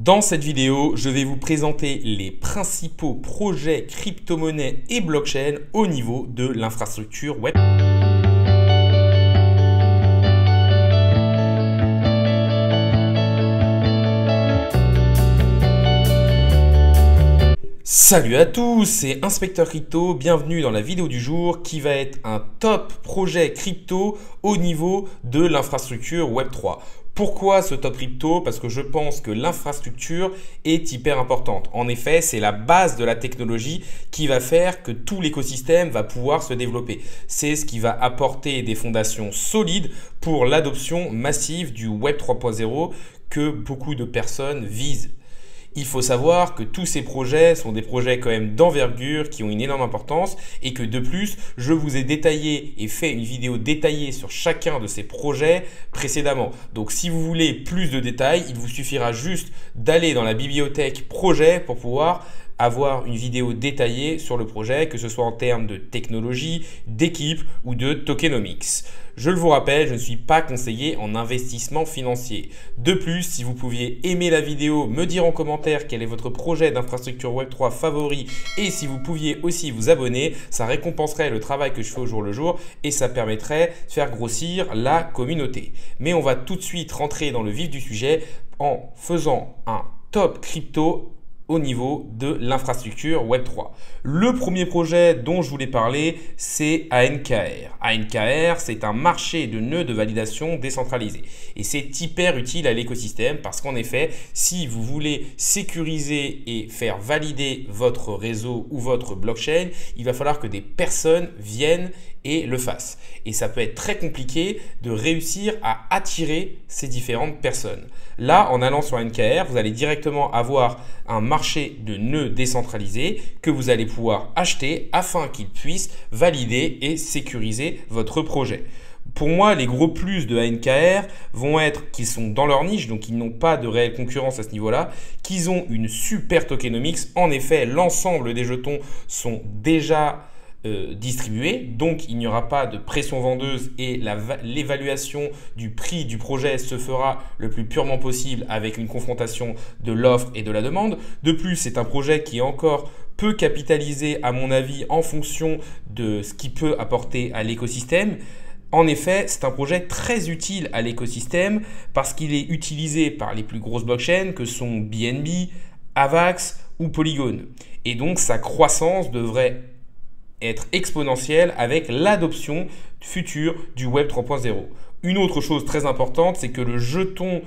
Dans cette vidéo, je vais vous présenter les principaux projets crypto-monnaies et blockchain au niveau de l'infrastructure web. Salut à tous, c'est Inspecteur Crypto, bienvenue dans la vidéo du jour qui va être un top projet crypto au niveau de l'infrastructure Web3. Pourquoi ce top crypto? Parce que je pense que l'infrastructure est hyper importante. En effet, c'est la base de la technologie qui va faire que tout l'écosystème va pouvoir se développer. C'est ce qui va apporter des fondations solides pour l'adoption massive du Web 3.0 que beaucoup de personnes visent. Il faut savoir que tous ces projets sont des projets quand même d'envergure qui ont une énorme importance et que de plus, je vous ai détaillé et fait une vidéo détaillée sur chacun de ces projets précédemment. Donc si vous voulez plus de détails, il vous suffira juste d'aller dans la bibliothèque projet pour pouvoir avoir une vidéo détaillée sur le projet, que ce soit en termes de technologie, d'équipe ou de tokenomics. Je le vous rappelle, je ne suis pas conseiller en investissement financier. De plus, si vous pouviez aimer la vidéo, me dire en commentaire quel est votre projet d'infrastructure Web3 favori et si vous pouviez aussi vous abonner, ça récompenserait le travail que je fais au jour le jour et ça permettrait de faire grossir la communauté. Mais on va tout de suite rentrer dans le vif du sujet en faisant un top crypto au niveau de l'infrastructure Web3. Le premier projet dont je voulais parler, c'est ANKR. ANKR, c'est un marché de nœuds de validation décentralisé. Et c'est hyper utile à l'écosystème parce qu'en effet, si vous voulez sécuriser et faire valider votre réseau ou votre blockchain, il va falloir que des personnes viennent et le fassent. Et ça peut être très compliqué de réussir à attirer ces différentes personnes. Là, en allant sur ANKR, vous allez directement avoir un marché de nœuds décentralisés que vous allez pouvoir acheter afin qu'ils puissent valider et sécuriser votre projet. Pour moi, les gros plus de ANKR vont être qu'ils sont dans leur niche, donc ils n'ont pas de réelle concurrence à ce niveau-là, qu'ils ont une super tokenomics. En effet, l'ensemble des jetons sont déjà distribués, donc il n'y aura pas de pression vendeuse et l'évaluation du prix du projet se fera le plus purement possible avec une confrontation de l'offre et de la demande. De plus, c'est un projet qui est encore peu capitalisé à mon avis en fonction de ce qu'il peut apporter à l'écosystème. En effet, c'est un projet très utile à l'écosystème parce qu'il est utilisé par les plus grosses blockchains que sont BNB, Avax ou Polygon. Et donc sa croissance devrait être exponentielle avec l'adoption future du Web 3.0. Une autre chose très importante, c'est que le jeton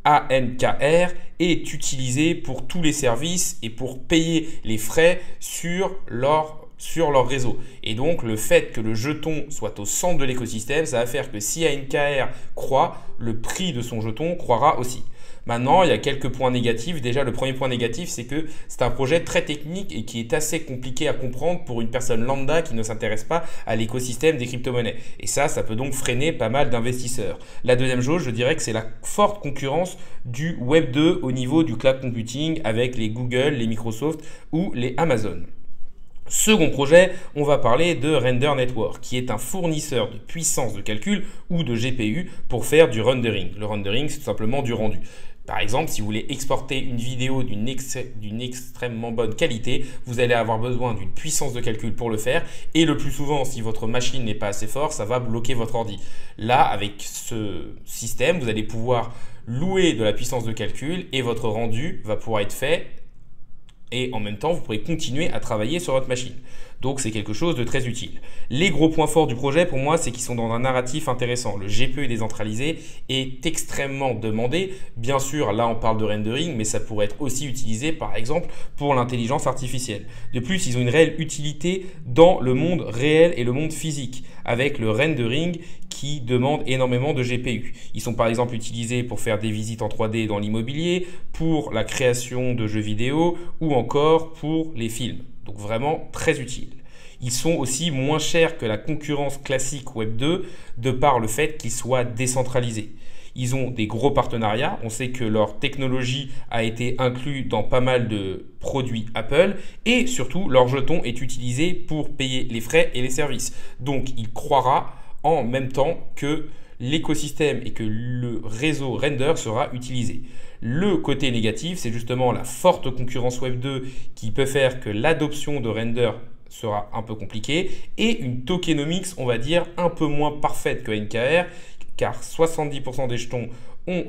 ANKR est utilisé pour tous les services et pour payer les frais sur leur réseau. Et donc, le fait que le jeton soit au centre de l'écosystème, ça va faire que si ANKR croît, le prix de son jeton croîtra aussi. Maintenant, il y a quelques points négatifs. Déjà, le premier point négatif, c'est que c'est un projet très technique et qui est assez compliqué à comprendre pour une personne lambda qui ne s'intéresse pas à l'écosystème des crypto-monnaies. Et ça peut donc freiner pas mal d'investisseurs. La deuxième chose, je dirais que c'est la forte concurrence du Web 2 au niveau du cloud computing avec les Google, les Microsoft ou les Amazon. Second projet, on va parler de Render Network, qui est un fournisseur de puissance de calcul ou de GPU pour faire du rendering. Le rendering, c'est tout simplement du rendu. Par exemple, si vous voulez exporter une vidéo d'une extrêmement bonne qualité, vous allez avoir besoin d'une puissance de calcul pour le faire. Et le plus souvent, si votre machine n'est pas assez forte, ça va bloquer votre ordi. Là, avec ce système, vous allez pouvoir louer de la puissance de calcul et votre rendu va pouvoir être fait. Et en même temps, vous pourrez continuer à travailler sur votre machine. Donc, c'est quelque chose de très utile. Les gros points forts du projet, pour moi, c'est qu'ils sont dans un narratif intéressant. Le GPU décentralisé est extrêmement demandé. Bien sûr, là, on parle de rendering, mais ça pourrait être aussi utilisé, par exemple, pour l'intelligence artificielle. De plus, ils ont une réelle utilité dans le monde réel et le monde physique, avec le rendering qui demande énormément de GPU. Ils sont par exemple utilisés pour faire des visites en 3D dans l'immobilier, pour la création de jeux vidéo ou encore pour les films. Donc vraiment très utile. Ils sont aussi moins chers que la concurrence classique Web 2 de par le fait qu'ils soient décentralisés. Ils ont des gros partenariats. On sait que leur technologie a été inclue dans pas mal de produits Apple et surtout leur jeton est utilisé pour payer les frais et les services. Donc il croira en même temps que l'écosystème et que le réseau Render sera utilisé. Le côté négatif, c'est justement la forte concurrence Web 2 qui peut faire que l'adoption de Render sera un peu compliquée et une tokenomics, on va dire, un peu moins parfaite que NKR, car 70% des jetons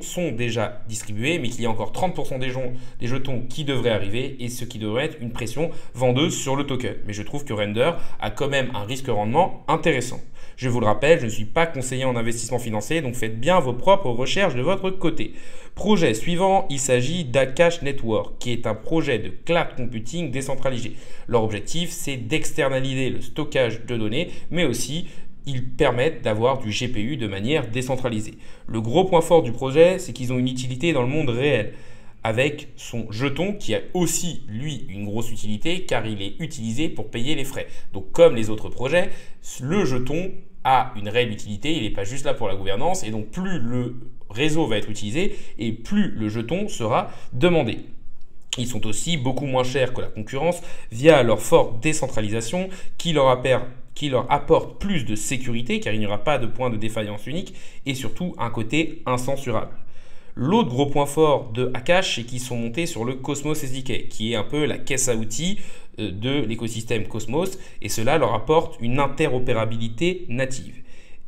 sont déjà distribués, mais qu'il y a encore 30% des jetons qui devraient arriver, et ce qui devrait être une pression vendeuse sur le token. Mais je trouve que Render a quand même un risque-rendement intéressant. Je vous le rappelle, je ne suis pas conseiller en investissement financier, donc faites bien vos propres recherches de votre côté. Projet suivant, il s'agit d'Akash Network, qui est un projet de cloud computing décentralisé. Leur objectif, c'est d'externaliser le stockage de données, mais aussi ils permettent d'avoir du GPU de manière décentralisée. Le gros point fort du projet, c'est qu'ils ont une utilité dans le monde réel, avec son jeton qui a aussi, lui, une grosse utilité, car il est utilisé pour payer les frais. Donc comme les autres projets, le jeton a une réelle utilité, il n'est pas juste là pour la gouvernance, et donc plus le réseau va être utilisé, et plus le jeton sera demandé. Ils sont aussi beaucoup moins chers que la concurrence via leur forte décentralisation qui leur apporte plus de sécurité car il n'y aura pas de point de défaillance unique et surtout un côté incensurable. L'autre gros point fort de Akash, c'est qu'ils sont montés sur le Cosmos SDK, qui est un peu la caisse à outils de l'écosystème Cosmos, et cela leur apporte une interopérabilité native.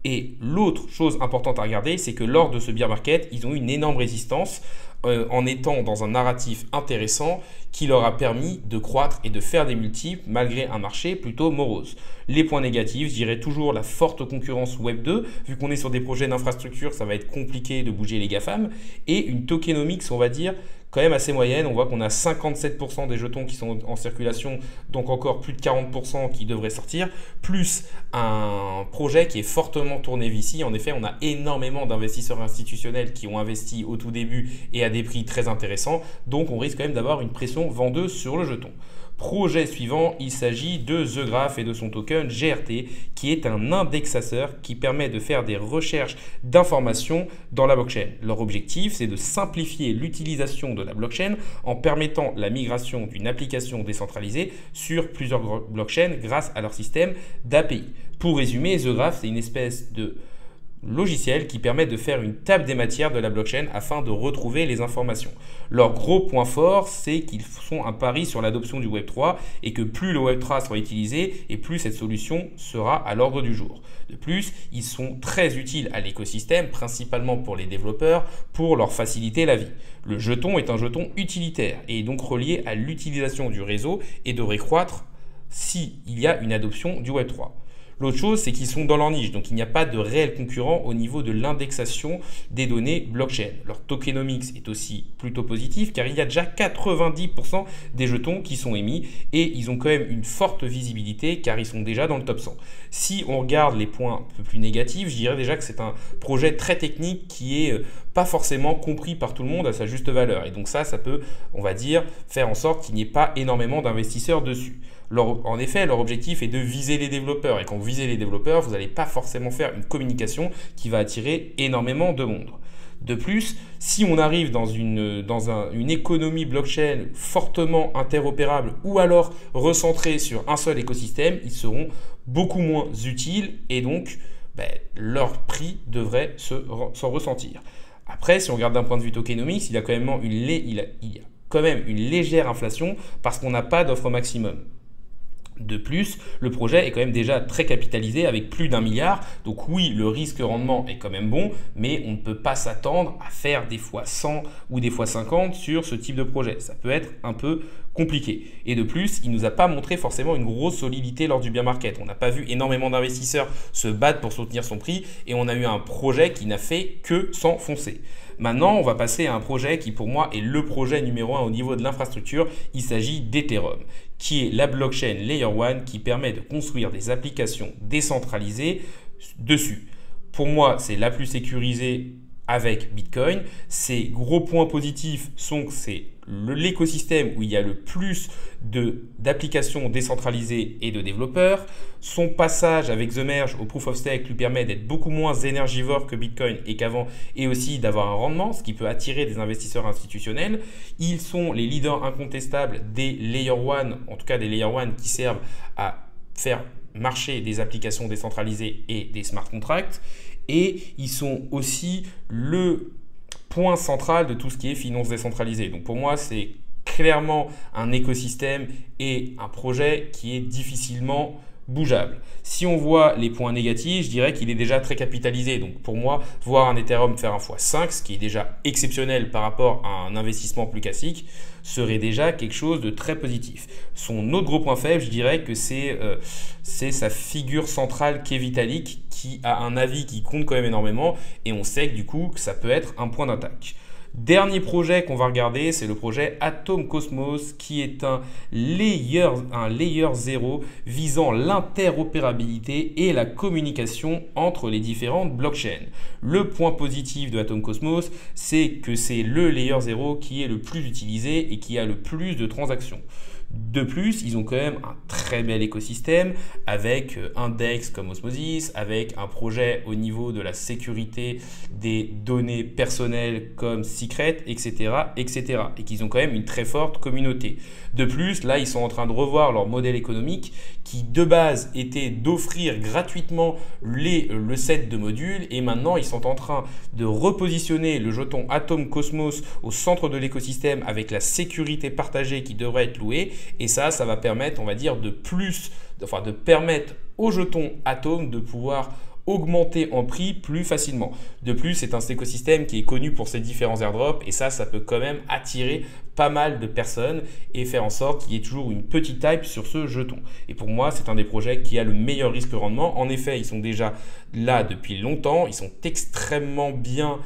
Et l'autre chose importante à regarder, c'est que lors de ce bear market, ils ont eu une énorme résistance en étant dans un narratif intéressant qui leur a permis de croître et de faire des multiples malgré un marché plutôt morose. Les points négatifs, je dirais toujours la forte concurrence Web 2, vu qu'on est sur des projets d'infrastructure, ça va être compliqué de bouger les GAFAM, et une tokenomics, on va dire, quand même assez moyenne. On voit qu'on a 57% des jetons qui sont en circulation, donc encore plus de 40% qui devraient sortir, plus un projet qui est fortement tourné VC. En effet, on a énormément d'investisseurs institutionnels qui ont investi au tout début et à des prix très intéressants, donc on risque quand même d'avoir une pression vendeuse sur le jeton. Projet suivant, il s'agit de The Graph et de son token GRT, qui est un indexateur qui permet de faire des recherches d'informations dans la blockchain. Leur objectif, c'est de simplifier l'utilisation de la blockchain en permettant la migration d'une application décentralisée sur plusieurs blockchains grâce à leur système d'API. Pour résumer, The Graph, c'est une espèce de logiciel qui permet de faire une table des matières de la blockchain afin de retrouver les informations. Leur gros point fort, c'est qu'ils font un pari sur l'adoption du Web3 et que plus le Web3 sera utilisé et plus cette solution sera à l'ordre du jour. De plus, ils sont très utiles à l'écosystème, principalement pour les développeurs, pour leur faciliter la vie. Le jeton est un jeton utilitaire et est donc relié à l'utilisation du réseau et devrait croître s'il y a une adoption du Web3. L'autre chose, c'est qu'ils sont dans leur niche, donc il n'y a pas de réel concurrent au niveau de l'indexation des données blockchain. Leur tokenomics est aussi plutôt positif car il y a déjà 90% des jetons qui sont émis et ils ont quand même une forte visibilité car ils sont déjà dans le top 100. Si on regarde les points un peu plus négatifs, je dirais déjà que c'est un projet très technique qui est pas forcément compris par tout le monde à sa juste valeur. Et donc ça peut, on va dire, faire en sorte qu'il n'y ait pas énormément d'investisseurs dessus. En effet, leur objectif est de viser les développeurs. Et quand vous visez les développeurs, vous n'allez pas forcément faire une communication qui va attirer énormément de monde. De plus, si on arrive dans une économie blockchain fortement interopérable ou alors recentrée sur un seul écosystème, ils seront beaucoup moins utiles et donc leur prix devrait s'en ressentir. Après, si on regarde d'un point de vue tokenomics, il y a quand même une légère inflation parce qu'on n'a pas d'offre maximum. De plus, le projet est quand même déjà très capitalisé avec plus d'1 milliard. Donc oui, le risque-rendement est quand même bon, mais on ne peut pas s'attendre à faire des fois 100 ou des fois 50 sur ce type de projet. Ça peut être un peu compliqué. Et de plus, il ne nous a pas montré forcément une grosse solidité lors du bear market. On n'a pas vu énormément d'investisseurs se battre pour soutenir son prix et on a eu un projet qui n'a fait que s'enfoncer. Maintenant, on va passer à un projet qui pour moi est le projet numéro 1 au niveau de l'infrastructure. Il s'agit d'Ethereum, qui est la blockchain Layer 1 qui permet de construire des applications décentralisées dessus. Pour moi, c'est la plus sécurisée avec Bitcoin. Ses gros points positifs sont que c'est l'écosystème où il y a le plus d'applications décentralisées et de développeurs. Son passage avec The Merge au Proof of Stake lui permet d'être beaucoup moins énergivore que Bitcoin et qu'avant, et aussi d'avoir un rendement, ce qui peut attirer des investisseurs institutionnels. Ils sont les leaders incontestables des Layer 1, en tout cas des Layer 1 qui servent à faire marcher des applications décentralisées et des smart contracts. et ils sont aussi le point central de tout ce qui est finance décentralisée. Donc pour moi, c'est clairement un écosystème et un projet qui est difficilement bougeable. Si on voit les points négatifs, je dirais qu'il est déjà très capitalisé. Donc pour moi, voir un Ethereum faire un x5, ce qui est déjà exceptionnel par rapport à un investissement plus classique, serait déjà quelque chose de très positif. Son autre gros point faible, je dirais que c'est sa figure centrale qui est Vitalik, qui a un avis qui compte quand même énormément, et on sait que du coup que ça peut être un point d'attaque. Dernier projet qu'on va regarder, c'est le projet Atom Cosmos, qui est un layer 0 visant l'interopérabilité et la communication entre les différentes blockchains. Le point positif de Atom Cosmos, c'est que c'est le layer 0 qui est le plus utilisé et qui a le plus de transactions. De plus, ils ont quand même un très bel écosystème avec un DEX comme Osmosis, avec un projet au niveau de la sécurité des données personnelles comme Secret, etc., etc. Et qu'ils ont quand même une très forte communauté. De plus, là, ils sont en train de revoir leur modèle économique qui, de base, était d'offrir gratuitement le set de modules. Et maintenant, ils sont en train de repositionner le jeton Atom Cosmos au centre de l'écosystème avec la sécurité partagée qui devrait être louée. Et ça va permettre, on va dire, de permettre au jeton Atom de pouvoir augmenter en prix plus facilement. De plus, c'est un écosystème qui est connu pour ses différents airdrops et ça peut quand même attirer pas mal de personnes et faire en sorte qu'il y ait toujours une petite hype sur ce jeton. Et pour moi, c'est un des projets qui a le meilleur risque-rendement. En effet, ils sont déjà là depuis longtemps, ils sont extrêmement bien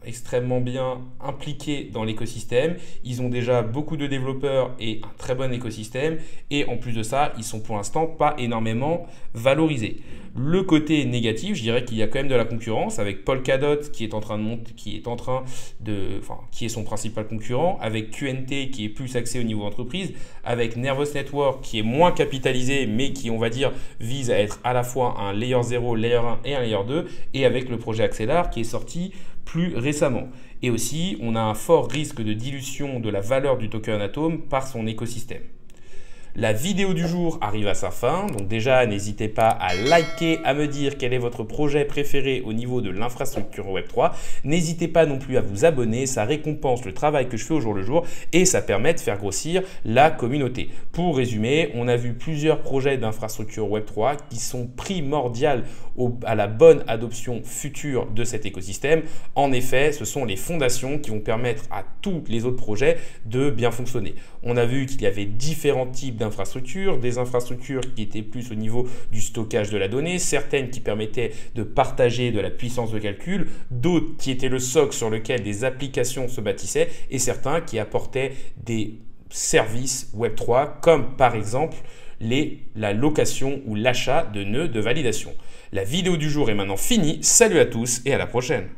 extrêmement bien impliqués dans l'écosystème. Ils ont déjà beaucoup de développeurs et un très bon écosystème. Et en plus de ça, ils sont pour l'instant pas énormément valorisés. Le côté négatif, je dirais qu'il y a quand même de la concurrence avec Polkadot qui est en train de monter, qui est son principal concurrent, avec QNT qui est plus axé au niveau entreprise, avec Nervous Network qui est moins capitalisé mais qui, on va dire, vise à être à la fois un layer 0, layer 1 et un layer 2, et avec le projet Axelar qui est sorti plus récemment. Et aussi, on a un fort risque de dilution de la valeur du token Atom par son écosystème. La vidéo du jour arrive à sa fin, donc déjà n'hésitez pas à liker, à me dire quel est votre projet préféré au niveau de l'infrastructure Web3. N'hésitez pas non plus à vous abonner, ça récompense le travail que je fais au jour le jour et ça permet de faire grossir la communauté. Pour résumer, on a vu plusieurs projets d'infrastructure Web3 qui sont primordiaux à la bonne adoption future de cet écosystème. En effet, ce sont les fondations qui vont permettre à tous les autres projets de bien fonctionner. On a vu qu'il y avait différents types d'infrastructures, des infrastructures qui étaient plus au niveau du stockage de la donnée, certaines qui permettaient de partager de la puissance de calcul, d'autres qui étaient le socle sur lequel des applications se bâtissaient et certains qui apportaient des services Web3 comme par exemple la location ou l'achat de nœuds de validation. La vidéo du jour est maintenant finie. Salut à tous et à la prochaine.